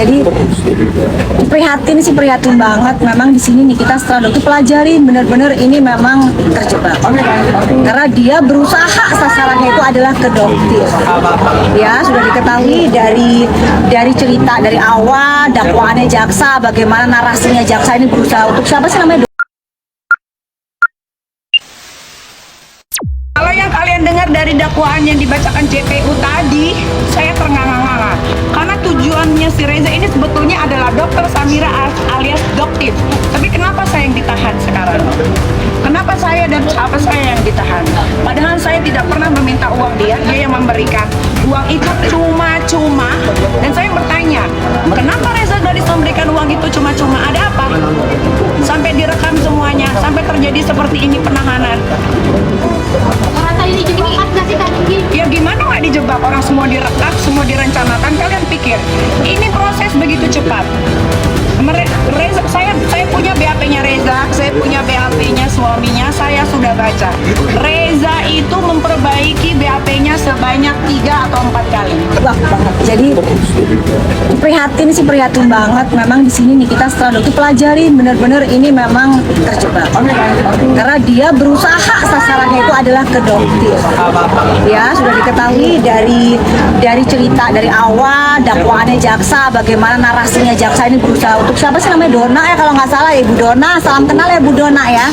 Jadi prihatin banget. Memang di sini nih kita setelah dokter pelajarin bener-bener ini memang terjebak. Karena dia berusaha sasarannya itu adalah ke dokter. Ya sudah diketahui dari cerita dari awal dakwaannya jaksa, bagaimana narasinya jaksa ini berusaha untuk siapa sih namanya? Kalau yang kalian dengar dari dakwaan yang dibacakan JPU tadi, saya ternganga-nganga. Karena tujuannya si Reza ini sebetulnya adalah Dokter Samira alias Doktif. Tapi kenapa saya yang ditahan sekarang? Kenapa saya dan sahabat saya yang ditahan? Padahal saya tidak pernah meminta uang dia yang memberikan. Uang itu cuma-cuma. Dan saya bertanya, kenapa Reza Gladys memberikan uang itu cuma-cuma? Ada apa? Sampai direkam semuanya, sampai terjadi seperti ini penahanan. Ya gimana nggak dijebak, orang semua direkam, semua direncanakan. Kalian pikir ini proses begitu cepat? Reza, saya punya BAP-nya Reza, saya punya BAP-nya suaminya, saya sudah baca. Reza itu memperbaiki BAP-nya sebanyak 3 atau 4 kali. Wah, jadi prihatin banget. Memang di sini nih kita setelah dokter pelajarin bener-bener ini memang terjebak. Karena dia berusaha sasarannya itu adalah ke dokter. Ya sudah diketahui dari cerita dari awal dakwaannya jaksa, bagaimana narasinya jaksa ini berusaha untuk siapa sih namanya, Dona ya kalau nggak salah ya, Ibu Dona. Salam kenal ya Bu Dona ya.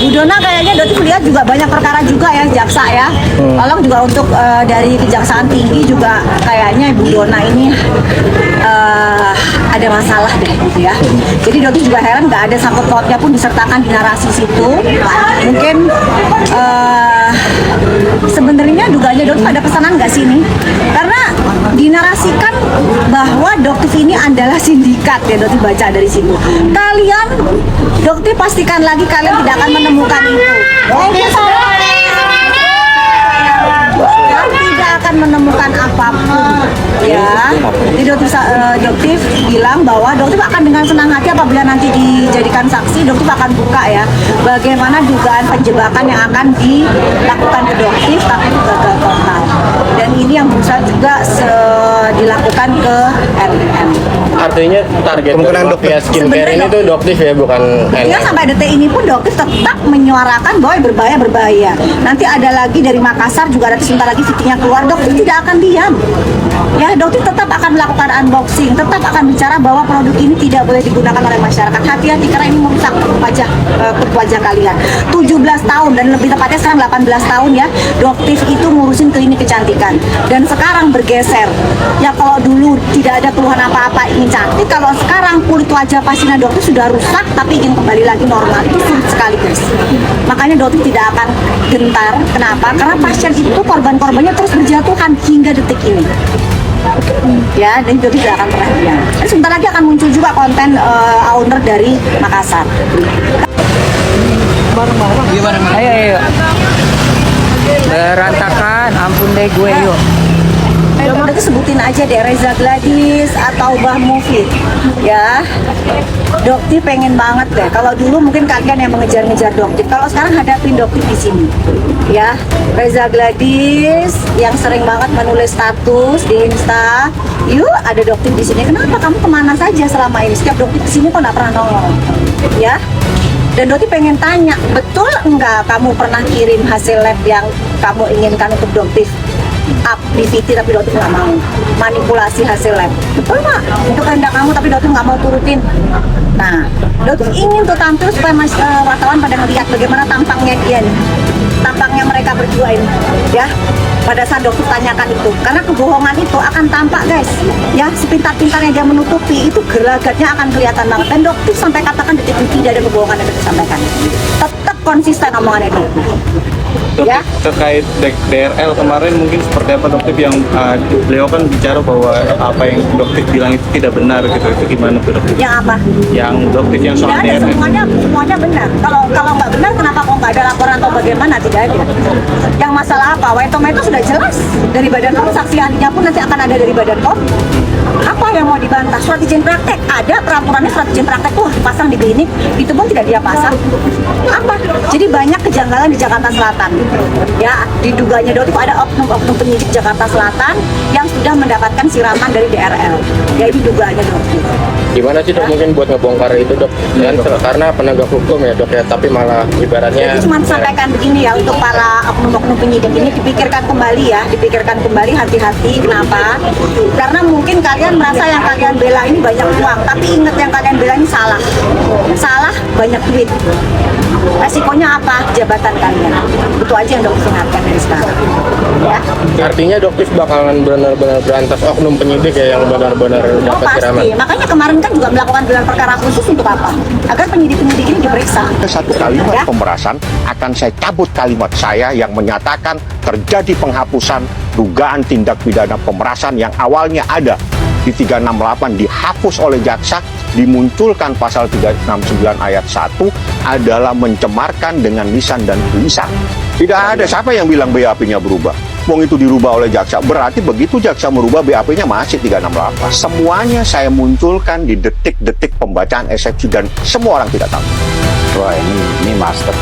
Bu Dona kayaknya dokter lihat juga banyak perkara juga ya jaksa ya. Tolong juga untuk dari Kejaksaan Tinggi juga kayaknya Ibu Dona ini ada masalah deh gitu ya. Jadi dokter juga heran nggak ada sangkut pautnya pun disertakan di narasi situ. Mungkin sebenarnya dugaannya dokter ada pesanan nggak sih ini? Karena dinarasikan bahwa dokter ini adalah sindikat ya, dokter baca dari situ. Kalian dokter pastikan lagi kalian tidak akan menemukan itu. Tidak akan menemukan apapun ya. Jadi dokter bilang bahwa dokter akan dengan senang hati apabila nanti dijadikan saksi, dokter akan buka ya bagaimana dugaan penjebakan yang akan dilakukan ke dokter tapi itu gagal total. Dan ini yang berusaha juga dilakukan ke RPM. Artinya target mafia skincare ini tuh dokter ya, bukan NN. Ya sampai detik ini pun dokter tetap menyuarakan bahwa berbahaya. Nanti ada lagi dari Makassar juga, ada sebentar lagi VT-nya keluar, dokter tidak akan diam. Ya dokter tetap akan melakukan unboxing, tetap akan bicara bahwa produk ini tidak boleh digunakan oleh masyarakat. Hati-hati karena ini merusak wajah kalian. 17 tahun dan lebih tepatnya sekarang 18 tahun ya, dokter itu ngurusin klinik kecantikan. Dan sekarang bergeser. Ya kalau dulu tidak ada keluhan apa-apa ingin cantik, kalau sekarang kulit wajah pasien dokter sudah rusak tapi ingin kembali lagi normal, itu sulit sekali guys. Makanya dokter tidak akan gentar. Kenapa? Karena pasien itu korban-korbannya terus berjatuhan hingga detik ini. Ya, dan dokter tidak akan pernah diam. Sebentar lagi akan muncul juga konten owner dari Makassar. Ayo. Berantakan, ampun deh gue yuk. Nanti sebutin aja deh Reza Gladys atau Bah Mufid ya. Dokter pengen banget deh. Kalau dulu mungkin kalian yang mengejar-ngejar dokter, kalau sekarang hadapin dokter di sini ya. Reza Gladys yang sering banget menulis status di Insta, yuk ada dokter di sini. Kenapa kamu kemana saja selama ini? Setiap dokter di sini kok nggak pernah nongol ya. Dan dokter pengen tanya, betul enggak kamu pernah kirim hasil lab yang kamu inginkan untuk dokter up di VT tapi dokter nggak mau, manipulasi hasil lab, betul nggak? Itu kehendak kamu tapi dokter nggak mau turutin. Nah, dokter ingin tuh tampil supaya wartawan pada ngelihat bagaimana tampangnya dia nih, tampangnya mereka berdua ini ya. Pada saat dokter tanyakan itu, karena kebohongan itu akan tampak guys ya, sepintar-pintarnya dia menutupi itu gelagatnya akan kelihatan banget. Dan dokter sampai katakan detik ini tidak ada kebohongan yang disampaikan, tetap konsisten omongannya itu ya. Terkait DRL kemarin mungkin seperti apa dokter, yang beliau kan bicara bahwa apa yang dokter bilang itu tidak benar gitu, itu gimana tuh dokter? Yang apa? Yang dokter yang soal tidak ada, semuanya benar. Kalau nggak benar kenapa kok nggak ada laporan atau bagaimana? Tidak ada. Yang masalah apa? Wetoma itu sudah jelas dari Badan POM, saksi ahlinya pun nanti akan ada dari Badan POM. Apa Apa yang mau dibantah? Surat izin praktek ada, peraturannya surat izin praktek tuh dipasang di klinik, itu pun tidak dia pasang. Apa? Jadi banyak kejanggalan di Jakarta Selatan. Ya, diduganya Dok itu ada oknum-oknum penyidik Jakarta Selatan yang sudah mendapatkan siraman dari DRL. Ya ini dugaannya Dok. Gimana sih Dok mungkin buat ngebongkar itu Dok? Dan karena penegak hukum ya Dok ya, tapi malah ibaratnya Jadi cuma sampaikan begini ya untuk para oknum-oknum penyidik ini dipikirkan kembali ya, dipikirkan kembali, hati-hati. Kenapa? Karena mungkin kalian merasa yang kalian bela ini banyak uang, tapi ingat yang kalian bela ini salah. Salah, banyak duit. Resikonya apa? Jabatan kalian. Itu aja yang Dokter ingatkan dari sekarang. Ya. artinya Dokter bakalan benar-benar berantas oknum penyidik ya yang benar-benar Oh dapat siraman. pasti. Makanya kemarin kan juga melakukan gelar perkara khusus untuk apa? Agar penyidik-penyidik ini diperiksa. Satu kalimat Ya. pemerasan akan saya cabut kalimat saya yang menyatakan terjadi penghapusan dugaan tindak pidana pemerasan yang awalnya ada di 368 dihapus oleh jaksa, dimunculkan pasal 369 ayat 1 adalah mencemarkan dengan lisan dan tulisan. Tidak ada siapa yang bilang BAP-nya berubah. Wong itu dirubah oleh jaksa, berarti begitu jaksa merubah BAP-nya masih 368. Semuanya saya munculkan di detik-detik pembacaan eksepsi dan semua orang tidak tahu. Wah ini master.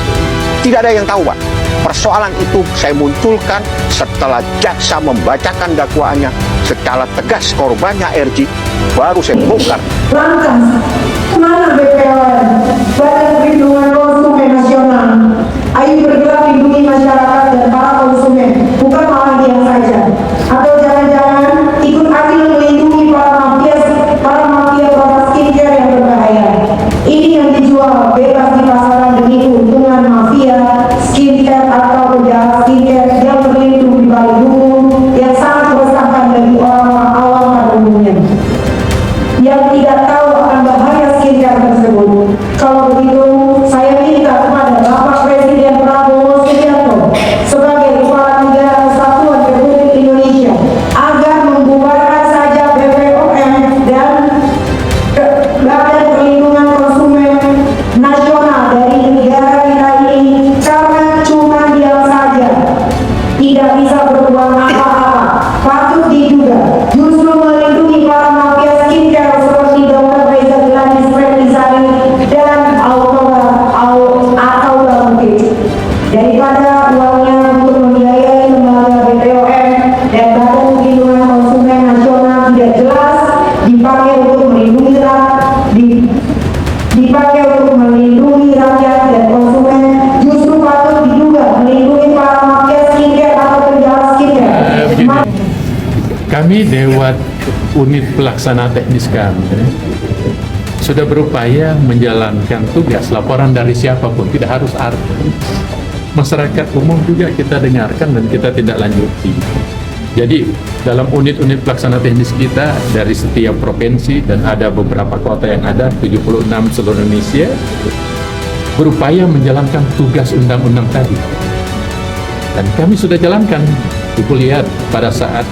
Tidak ada yang tahu Pak. Persoalan itu saya munculkan setelah jaksa membacakan dakwaannya secara tegas korbannya RJ, baru saya bongkar. Lantas, kemana BPON, Badan Perlindungan Konsumen Nasional? Ayo bergerak lindungi masyarakat dan para konsumen, bukan malah diam saja. Atau jangan-jangan ikut andil melindungi para mafia produk skincare yang berbahaya. Ini yang dijual bebas di pasaran demi keuntungan mafia skincare atau penjahat skincare yang berlindung di balik hukum yang sangat meresahkan bagi orang awam pada umumnya yang tidak tahu akan bahaya skincare tersebut. Kalau begitu, saya minta kepada Bapak Presiden Prabowo Subianto sebagai Kepala Negara Kesatuan Republik Indonesia agar membubarkan saja BPOM dan Badan Perlindungan Konsumen Nasional dari negara kita ini, karena cuma diam saja tidak bisa berbuat apa-apa. Patut diduga justru melindungi para mafia skincare seperti Dr. Reza Gladys Fernisari dan Ataula Mukid, daripada uangnya untuk membiayai lembaga BPOM dan Badan Perlindungan Konsumen Nasional tidak jelas dipakai untuk melindungi rakyat dan konsumen, justru patut diduga melindungi para mafia skincare atau penjahat skincare. Kami Dewan Unit Pelaksana Teknis kami sudah berupaya menjalankan tugas laporan dari siapapun, tidak harus artis. Masyarakat umum juga kita dengarkan dan kita tidak lanjuti. Jadi dalam unit-unit pelaksana teknis kita dari setiap provinsi dan ada beberapa kota yang ada 76 seluruh Indonesia berupaya menjalankan tugas undang-undang tadi. Dan kami sudah jalankan. Ibu lihat pada saat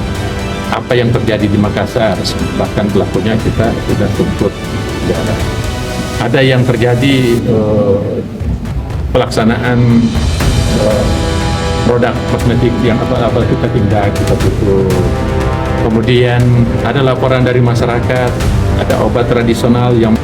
apa yang terjadi di Makassar, bahkan pelakunya kita sudah tuntut. Ya. Ada yang terjadi pelaksanaan produk kosmetik yang apa kita tindak, kita tutup. Kemudian ada laporan dari masyarakat, ada obat tradisional yang